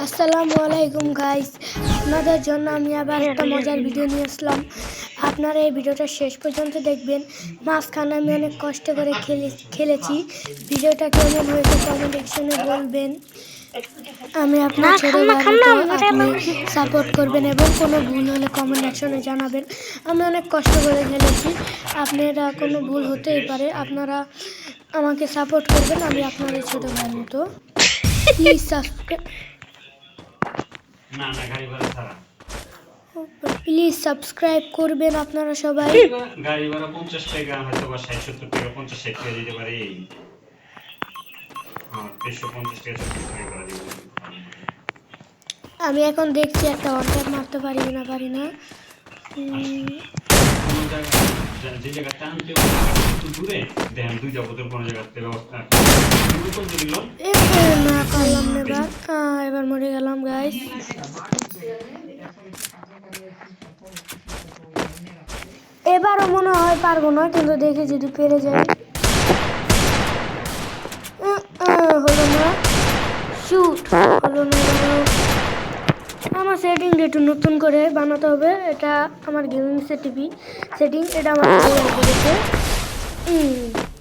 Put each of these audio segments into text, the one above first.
আসসালামু আলাইকুম গাইস, আপনাদের জন্য আমি আবার একটা মজার ভিডিও নিয়ে আসলাম। আপনারা এই ভিডিওটা শেষ পর্যন্ত দেখবেন। মাঝখানে আমি অনেক কষ্ট করে খেলেছি। ভিডিওটা কেমন হয়েছে কমেন্ট সেকশনে বলবেন। আমি আপনার ছোট ভাইকে আপনি সাপোর্ট করবেন এবং কোনো ভুল হলে কমেন্ট সেকশনে জানাবেন। আমি অনেক কষ্ট করে খেলেছি, আপনারা কোনো ভুল হতেই পারে, আপনারা আমাকে সাপোর্ট করবেন। আমি আপনাদের ছোট ভাইয়ের মতো। প্লিজ সাবস্ক্রাইব প্লিজ সাবস্ক্রাইব করবেন আপনারা সবাই। গাড়ি ভাড়া 50 টাকা, হয়তো বা 60-70 টাকা, 50-60 টাকা দিতে পারে। হ্যাঁ, 350 টাকা 70 টাকা করে দিব। আমি এখন দেখছি একটা অর্ডার মারতে পারি না যে জায়গাটা আনতে একটু দূরে দেখেন, দুইটা বোতল কোনো জায়গাতে ব্যবস্থা না করলাম না। এবার মরে গেলাম গাইস। এবারও মনে হয় পারবো না, কিন্তু দেখে যদি পেরে যাই। হলো না, শুট হলো না। আমার সেটিংটা একটু নতুন করে বানাতে হবে। এটা আমার গেমিং সেটিং, এটা আমার করেছে।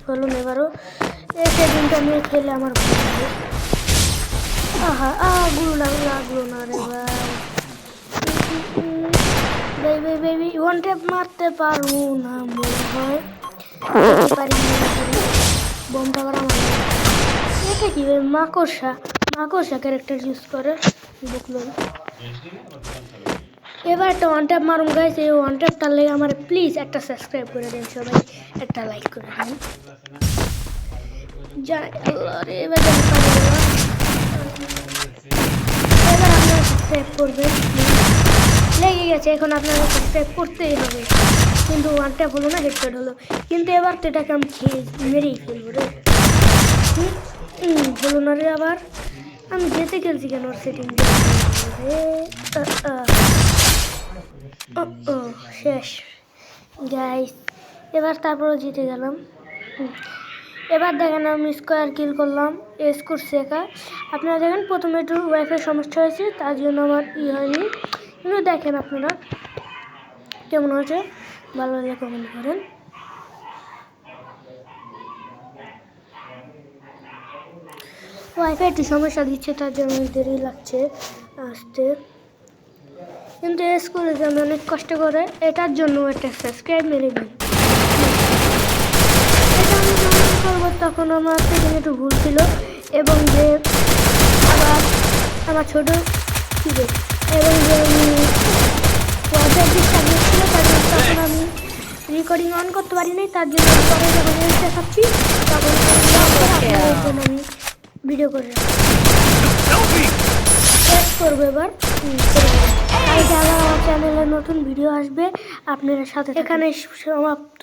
হলো না এবারও। এই সেটিংটা নিয়ে খেলে আমার ভুল হবে। গুলো লাগলো না রে ভাই। বেবি ওয়ান ট্যাপ মারতে পারবো না মনে হয়। বোমটা করা আমার এটা কি মাকড়সা ক্যারেক্টার ইউজ করে বুকলো। এবার একটা ওয়ান ট্যাপ মারুন গাইস। এই ওয়ান ট্যাপটার লেগে আমার প্লিজ একটা সাবস্ক্রাইব করে দেন সবাই, একটা লাইক করে দেন। এবার আপনারা সাবস্ক্রাইব করবেন, লেগে গেছে। এখন আপনারা সাবস্ক্রাইব করতেই হবে, কিন্তু ওয়ান ট্যাপ হলো না, হেডশট হলো। কিন্তু এবার তো এটাকে আমি মেরেই ফেলবো রে। হলো না রে। আবার আমি যেতে খেলছি কেন? ওর সেটিং শেষ গাইস। এবার তারপরও জিতে গেলাম। এবার দেখেন আমি স্কোয়ার কিল করলাম, স্কোর শেখা। আপনারা দেখেন প্রথমে একটু ওয়াইফাই সমস্যা হয়েছে, তার জন্য আমার হয়নি। কিন্তু দেখেন আপনারা কেমন হয়েছে, ভালো লাগলে কমেন্ট করেন। ওয়াইফাই একটু সমস্যা দিচ্ছে, তার জন্য দেরি লাগছে আসতে। কিন্তু স্কুলে যে আমি অনেক কষ্ট করে, এটার জন্য একটা সাবস্ক্রাইব মেরে দিই। এটা আমি যখন করবো তখন আমার থেকে একটু ভুল ছিল, এবং যে আবার আমার ছোটো ছিল, এবং যে ওয়াইফাই ডিস্টার্ব ছিল, তার জন্য তখন আমি রেকর্ডিং অন করতে পারি নাই। তার জন্য পরে যখন দেখাচ্ছি তখন আমি ভিডিও করে করবো। এবার আমার চ্যানেলে নতুন ভিডিও আসবে আপনাদের সাথে। এখানে সমাপ্ত।